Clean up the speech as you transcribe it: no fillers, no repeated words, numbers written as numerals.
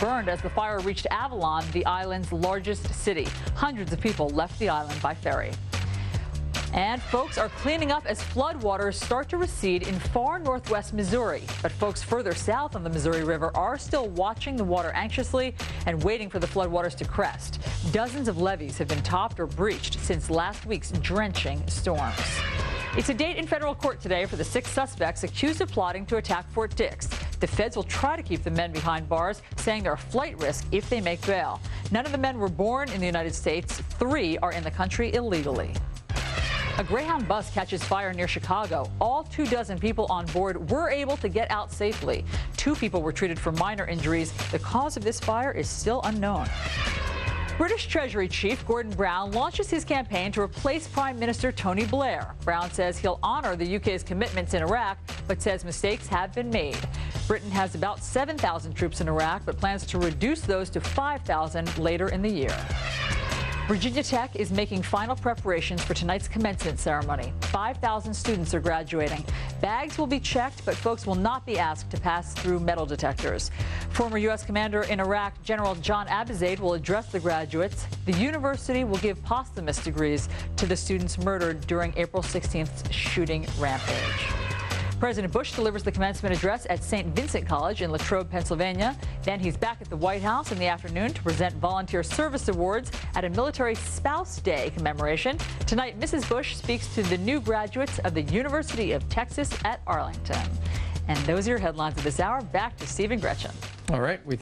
burned as the fire reached Avalon, the island's largest city. Hundreds of people left the island by ferry. And folks are cleaning up as floodwaters start to recede in far northwest Missouri. But folks further south on the Missouri River are still watching the water anxiously and waiting for the floodwaters to crest. Dozens of levees have been topped or breached since last week's drenching storms. It's a date in federal court today for the 6 suspects accused of plotting to attack Fort Dix. The feds will try to keep the men behind bars, saying they're a flight risk if they make bail. None of the men were born in the United States. 3 are in the country illegally. A Greyhound bus catches fire near Chicago. All 24 people on board were able to get out safely. 2 people were treated for minor injuries. The cause of this fire is still unknown. British Treasury Chief Gordon Brown launches his campaign to replace Prime Minister Tony Blair. Brown says he'll honor the UK's commitments in Iraq, but says mistakes have been made. Britain has about 7,000 troops in Iraq, but plans to reduce those to 5,000 later in the year. Virginia Tech is making final preparations for tonight's commencement ceremony. 5,000 students are graduating. Bags will be checked, but folks will not be asked to pass through metal detectors. Former U.S. Commander in Iraq, General John Abizaid, will address the graduates. The university will give posthumous degrees to the students murdered during April 16th's shooting rampage. President Bush delivers the commencement address at St. Vincent College in Latrobe, Pennsylvania. Then he's back at the White House in the afternoon to present Volunteer Service Awards at a Military Spouse Day commemoration. Tonight, Mrs. Bush speaks to the new graduates of the University of Texas at Arlington. And those are your headlines of this hour. Back to Steve and Gretchen. All right.